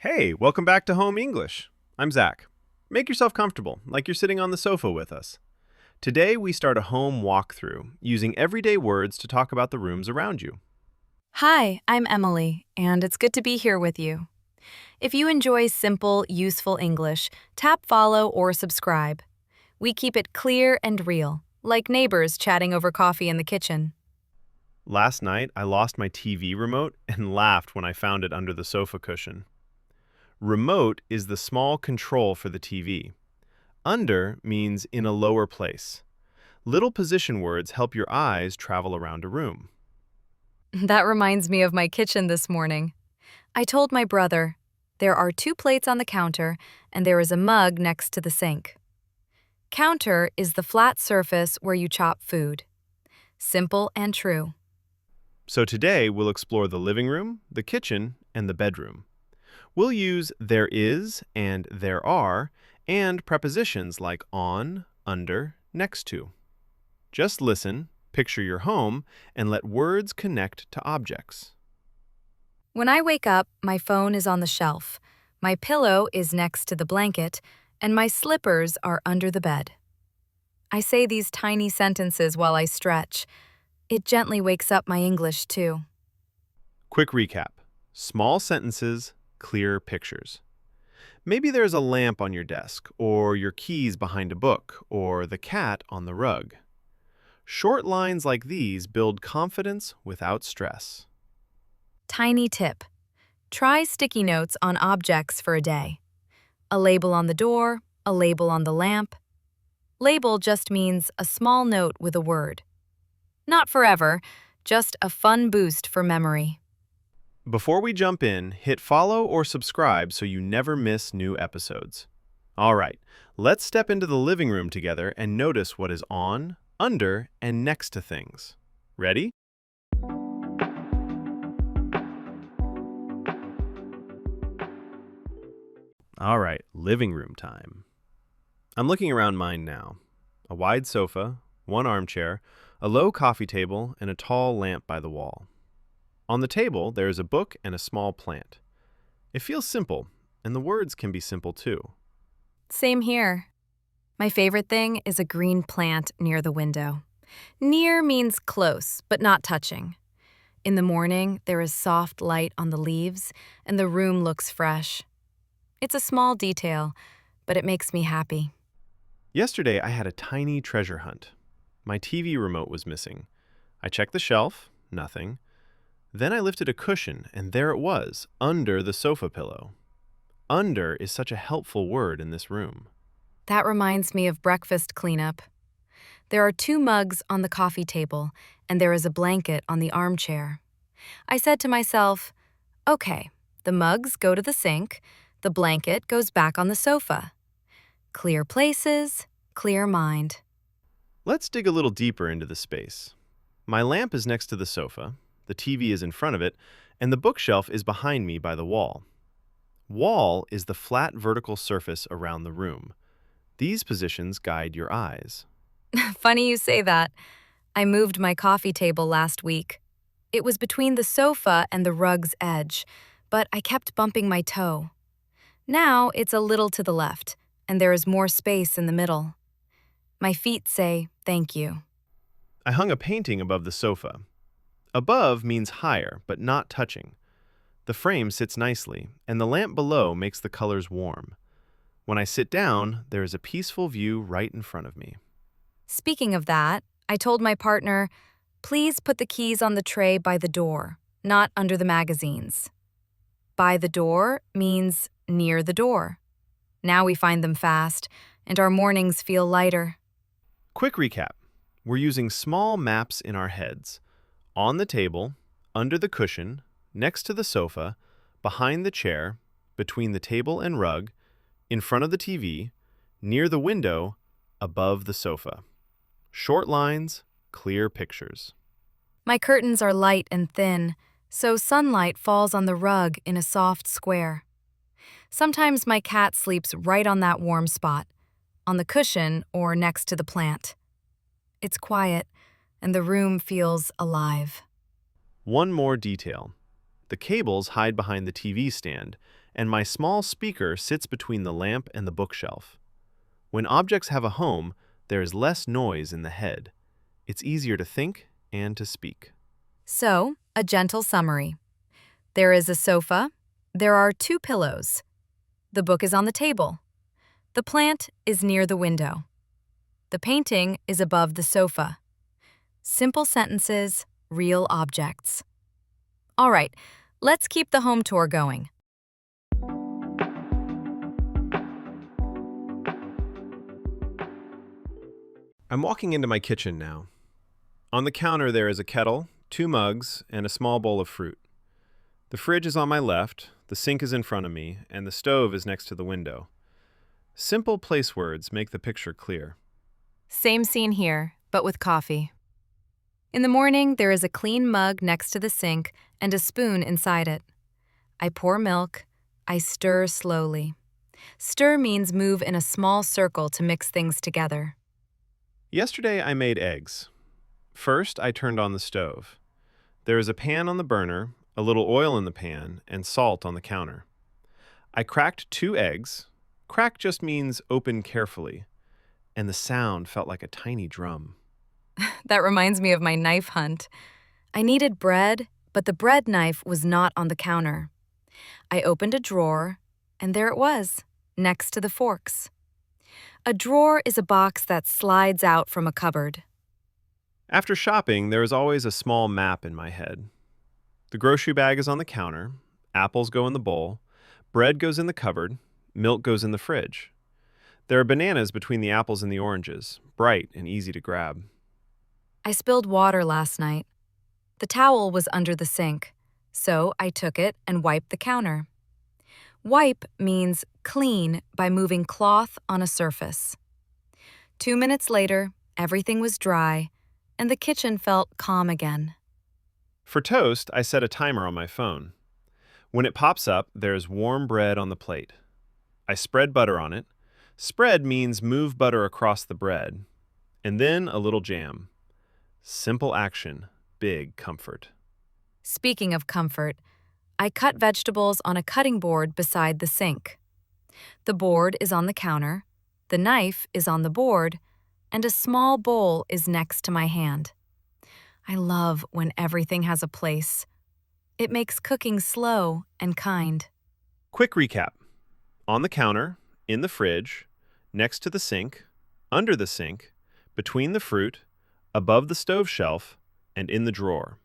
Hey, welcome back to Home English. I'm Zach. Make yourself comfortable, like you're sitting on the sofa with us. Today, we start a home walkthrough using everyday words to talk about the rooms around you. Hi, I'm Emily, and it's good to be here with you. If you enjoy simple, useful English, tap follow or subscribe. We keep it clear and real, like neighbors chatting over coffee in the kitchen. Last night, I lost my TV remote and laughed when I found it under the sofa cushion. Remote is the small control for the TV. Under means in a lower place. Little position words help your eyes travel around a room. That reminds me of my kitchen this morning. I told my brother, there are 2 plates on the counter, and there is a mug next to the sink. Counter is the flat surface where you chop food. Simple and true. So today, we'll explore the living room, the kitchen, and the bedroom. We'll use there is and there are, and prepositions like on, under, next to. Just listen, picture your home, and let words connect to objects. When I wake up, my phone is on the shelf, my pillow is next to the blanket, and my slippers are under the bed. I say these tiny sentences while I stretch. It gently wakes up my English, too. Quick recap. Small sentences, clear pictures. Maybe there's a lamp on your desk, or your keys behind a book, or the cat on the rug. Short lines like these build confidence without stress. Tiny tip. Try sticky notes on objects for a day. A label on the door, a label on the lamp. Label just means a small note with a word. Not forever, just a fun boost for memory. Before we jump in, hit follow or subscribe so you never miss new episodes. All right, let's step into the living room together and notice what is on, under, and next to things. Ready? All right, living room time. I'm looking around mine now. A wide sofa, one armchair, a low coffee table, and a tall lamp by the wall. On the table, there is a book and a small plant. It feels simple, and the words can be simple too. Same here. My favorite thing is a green plant near the window. Near means close, but not touching. In the morning, there is soft light on the leaves, and the room looks fresh. It's a small detail, but it makes me happy. Yesterday, I had a tiny treasure hunt. My TV remote was missing. I checked the shelf, nothing. Then I lifted a cushion, and there it was, under the sofa pillow. Under is such a helpful word in this room. That reminds me of breakfast cleanup. There are 2 mugs on the coffee table, and there is a blanket on the armchair. I said to myself, okay, the mugs go to the sink, the blanket goes back on the sofa. Clear places, clear mind. Let's dig a little deeper into the space. My lamp is next to the sofa, the TV is in front of it, and the bookshelf is behind me by the wall. Wall is the flat vertical surface around the room. These positions guide your eyes. Funny you say that. I moved my coffee table last week. It was between the sofa and the rug's edge, but I kept bumping my toe. Now it's a little to the left, and there is more space in the middle. My feet say, thank you. I hung a painting above the sofa. Above means higher, but not touching. The frame sits nicely, and the lamp below makes the colors warm. When I sit down, there is a peaceful view right in front of me. Speaking of that, I told my partner, please put the keys on the tray by the door, not under the magazines. By the door means near the door. Now we find them fast, and our mornings feel lighter. Quick recap. We're using small maps in our heads. On the table, under the cushion, next to the sofa, behind the chair, between the table and rug, in front of the TV, near the window, above the sofa. Short lines, clear pictures. My curtains are light and thin, so sunlight falls on the rug in a soft square. Sometimes my cat sleeps right on that warm spot, on the cushion or next to the plant. It's quiet, and the room feels alive. One more detail. The cables hide behind the TV stand, and my small speaker sits between the lamp and the bookshelf. When objects have a home, there is less noise in the head. It's easier to think and to speak. So, a gentle summary. There is a sofa. There are 2 pillows. The book is on the table. The plant is near the window. The painting is above the sofa. Simple sentences, real objects. All right, let's keep the home tour going. I'm walking into my kitchen now. On the counter there is a kettle, 2 mugs, and a small bowl of fruit. The fridge is on my left, the sink is in front of me, and the stove is next to the window. Simple place words make the picture clear. Same scene here, but with coffee. In the morning, there is a clean mug next to the sink and a spoon inside it. I pour milk. I stir slowly. Stir means move in a small circle to mix things together. Yesterday I made eggs. First, I turned on the stove. There is a pan on the burner, a little oil in the pan, and salt on the counter. I cracked 2 eggs. Crack just means open carefully, and the sound felt like a tiny drum. That reminds me of my knife hunt. I needed bread, but the bread knife was not on the counter. I opened a drawer, and there it was, next to the forks. A drawer is a box that slides out from a cupboard. After shopping, there is always a small map in my head. The grocery bag is on the counter, apples go in the bowl, bread goes in the cupboard, milk goes in the fridge. There are bananas between the apples and the oranges, bright and easy to grab. I spilled water last night. The towel was under the sink, so I took it and wiped the counter. Wipe means clean by moving cloth on a surface. 2 minutes later, everything was dry, and the kitchen felt calm again. For toast, I set a timer on my phone. When it pops up, there's warm bread on the plate. I spread butter on it. Spread means move butter across the bread. And then a little jam. Simple action, big comfort. Speaking of comfort, I cut vegetables on a cutting board beside the sink. The board is on the counter, the knife is on the board, and a small bowl is next to my hand. I love when everything has a place. It makes cooking slow and kind. Quick recap. On the counter, in the fridge, next to the sink, under the sink, between the fruit, above the stove shelf, and in the drawer.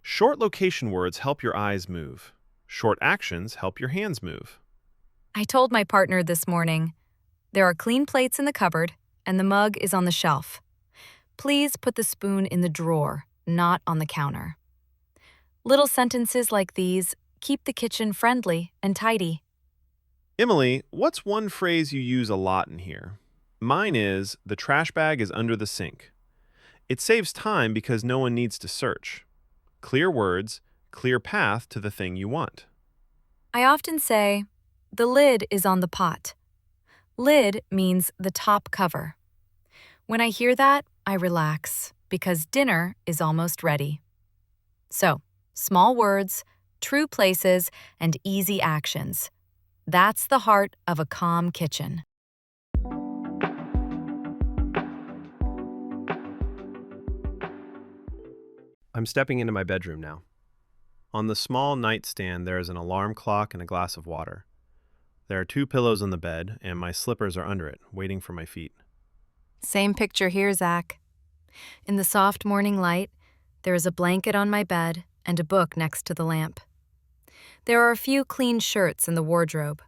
Short location words help your eyes move. Short actions help your hands move. I told my partner this morning, there are clean plates in the cupboard, and the mug is on the shelf. Please put the spoon in the drawer, not on the counter. Little sentences like these keep the kitchen friendly and tidy. Emily, what's one phrase you use a lot in here? Mine is, the trash bag is under the sink. It saves time because no one needs to search. Clear words, clear path to the thing you want. I often say, the lid is on the pot. Lid means the top cover. When I hear that, I relax because dinner is almost ready. So, small words, true places, and easy actions. That's the heart of a calm kitchen. I'm stepping into my bedroom now. On the small nightstand, there is an alarm clock and a glass of water. There are 2 pillows on the bed, and my slippers are under it, waiting for my feet. Same picture here, Zach. In the soft morning light, there is a blanket on my bed and a book next to the lamp. There are a few clean shirts in the wardrobe.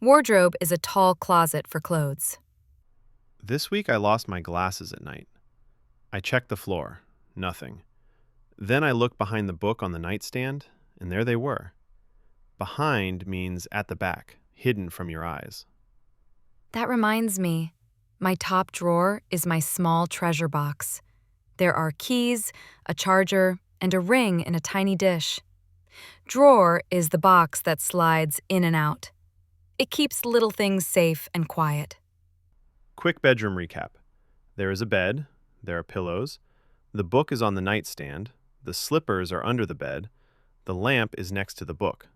Wardrobe is a tall closet for clothes. This week I lost my glasses at night. I checked the floor. Nothing. Then I looked behind the book on the nightstand, and there they were. Behind means at the back, hidden from your eyes. That reminds me, my top drawer is my small treasure box. There are keys, a charger, and a ring in a tiny dish. Drawer is the box that slides in and out. It keeps little things safe and quiet. Quick bedroom recap. There is a bed. There are pillows. The book is on the nightstand. The slippers are under the bed. The lamp is next to the book.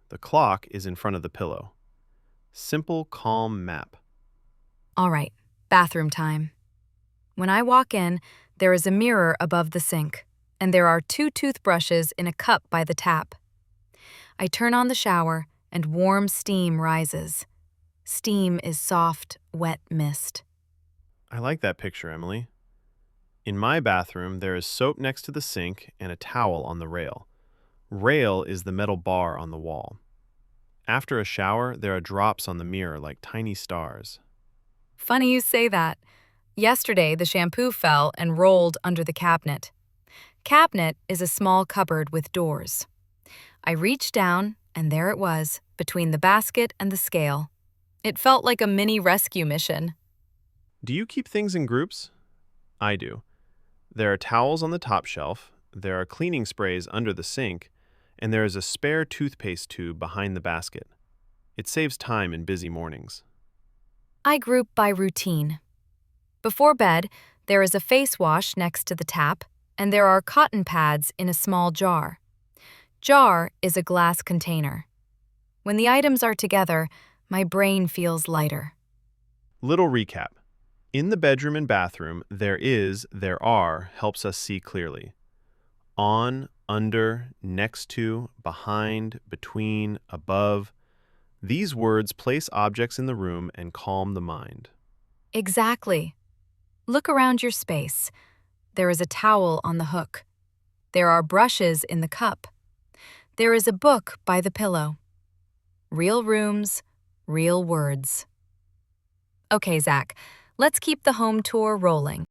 The clock is in front of the pillow. Simple, calm map. All right, bathroom time. When I walk in, there is a mirror above the sink, and there are 2 toothbrushes in a cup by the tap. I turn on the shower, and warm steam rises. Steam is soft, wet mist. I like that picture, Emily. In my bathroom, there is soap next to the sink and a towel on the rail. Rail is the metal bar on the wall. After a shower, there are drops on the mirror like tiny stars. Funny you say that. Yesterday, the shampoo fell and rolled under the cabinet. Cabinet is a small cupboard with doors. I reached down, and there it was, between the basket and the scale. It felt like a mini rescue mission. Do you keep things in groups? I do. There are towels on the top shelf, there are cleaning sprays under the sink, and there is a spare toothpaste tube behind the basket. It saves time in busy mornings. I group by routine. Before bed, there is a face wash next to the tap, and there are cotton pads in a small jar. Jar is a glass container. When the items are together, my brain feels lighter. Little recap. In the bedroom and bathroom, there are helps us see clearly. On, under, next to, behind, between, above. These words place objects in the room and calm the mind. Exactly. Look around your space. There is a towel on the hook. There are brushes in the cup. There is a book by the pillow. Real rooms, real words. Okay, Zach, let's keep the home tour rolling.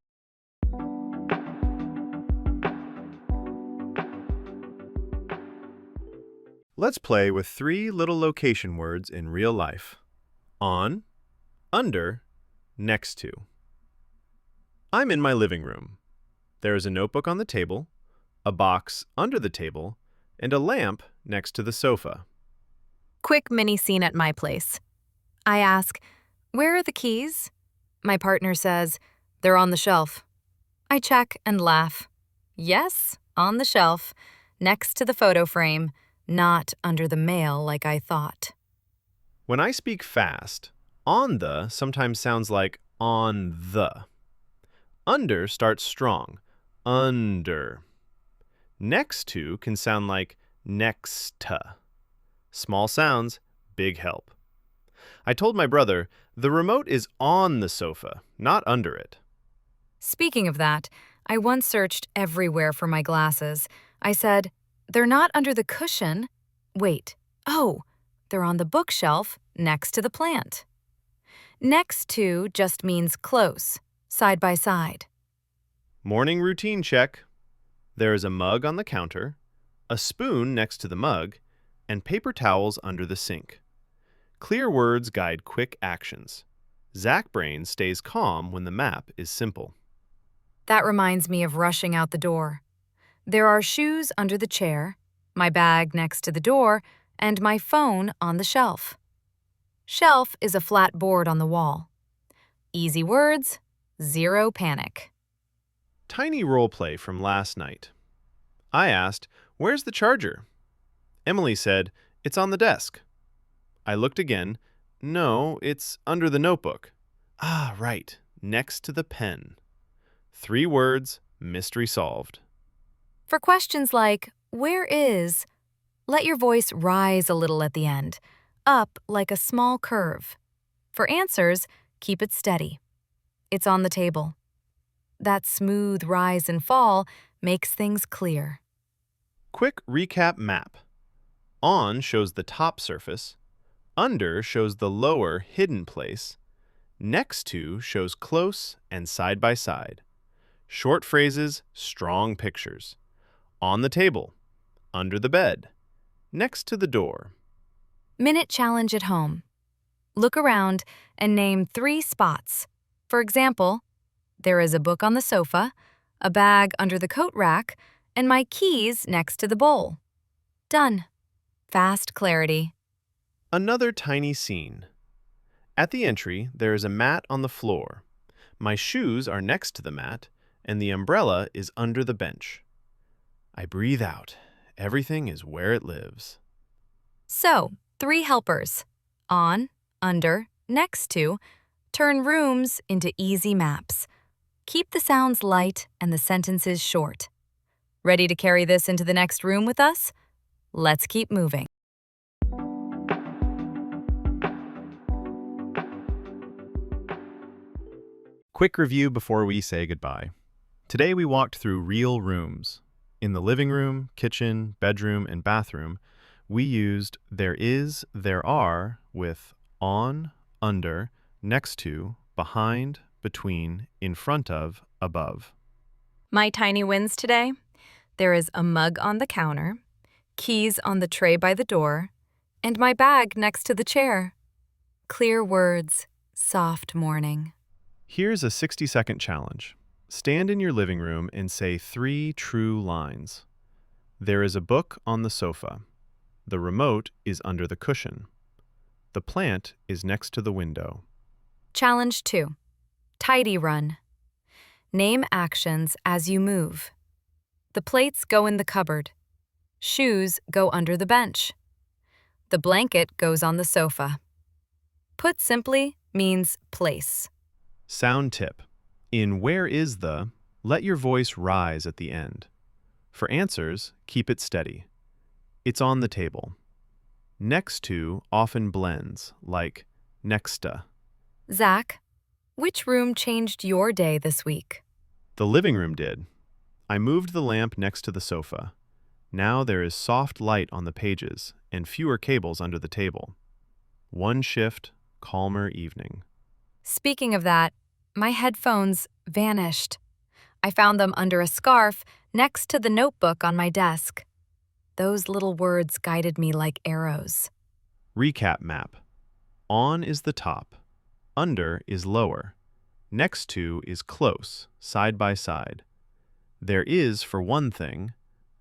Let's play with 3 little location words in real life. On, under, next to. I'm in my living room. There is a notebook on the table, a box under the table, and a lamp next to the sofa. Quick mini scene at my place. I ask, "Where are the keys?" My partner says, "They're on the shelf." I check and laugh. Yes, on the shelf, next to the photo frame, not under the mail like I thought. When I speak fast, on the sometimes sounds like on the. Under starts strong, under. Next to can sound like next to. Small sounds, big help. I told my brother, the remote is on the sofa, not under it. Speaking of that, I once searched everywhere for my glasses. I said, "They're not under the cushion." Wait, oh, they're on the bookshelf next to the plant. Next to just means close, side by side. Morning routine check. There is a mug on the counter, a spoon next to the mug, and paper towels under the sink. Clear words guide quick actions. Zach Brain stays calm when the map is simple. That reminds me of rushing out the door. There are shoes under the chair, my bag next to the door, and my phone on the shelf. Shelf is a flat board on the wall. Easy words, zero panic. Tiny role play from last night. I asked, "Where's the charger?" Emily said, "It's on the desk." I looked again. No, it's under the notebook. Ah, right, next to the pen. 3 words, mystery solved. For questions like, "Where is?" let your voice rise a little at the end, up like a small curve. For answers, keep it steady. It's on the table. That smooth rise and fall makes things clear. Quick recap map. On shows the top surface. Under shows the lower hidden place. Next to shows close and side by side. Short phrases, strong pictures. On the table. Under the bed. Next to the door. Minute challenge at home. Look around and name 3 spots. For example, there is a book on the sofa, a bag under the coat rack, and my keys next to the bowl. Done. Fast clarity. Another tiny scene. At the entry, there is a mat on the floor. My shoes are next to the mat, and the umbrella is under the bench. I breathe out. Everything is where it lives. So, 3 helpers. On, under, next to. Turn rooms into easy maps. Keep the sounds light and the sentences short. Ready to carry this into the next room with us? Let's keep moving. Quick review before we say goodbye. Today we walked through real rooms. In the living room, kitchen, bedroom, and bathroom, we used there is, there are with on, under, next to, behind, between, in front of, above. My tiny wins today? There is a mug on the counter, keys on the tray by the door, and my bag next to the chair. Clear words, soft morning. Here's a 60-second challenge. Stand in your living room and say 3 true lines. There is a book on the sofa. The remote is under the cushion. The plant is next to the window. Challenge 2. Tidy run. Name actions as you move. The plates go in the cupboard. Shoes go under the bench. The blanket goes on the sofa. Put simply means place. Sound tip. In where is the, let your voice rise at the end. For answers, keep it steady. It's on the table. Next to often blends, like nexta. Zach, which room changed your day this week? The living room did. I moved the lamp next to the sofa. Now there is soft light on the pages and fewer cables under the table. One shift, calmer evening. Speaking of that, my headphones vanished. I found them under a scarf next to the notebook on my desk. Those little words guided me like arrows. Recap map. On is the top. Under is lower. Next to is close, side by side. There is for one thing.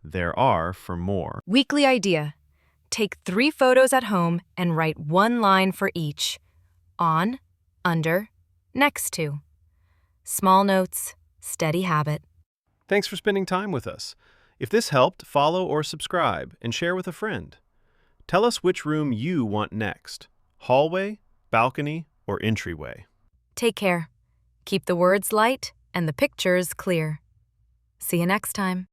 There are for more. Weekly idea. Take 3 photos at home and write 1 line for each. On, under, next to. Small notes, steady habit. Thanks for spending time with us. If this helped, follow or subscribe and share with a friend. Tell us which room you want next. Hallway, balcony, or entryway. Take care. Keep the words light and the pictures clear. See you next time.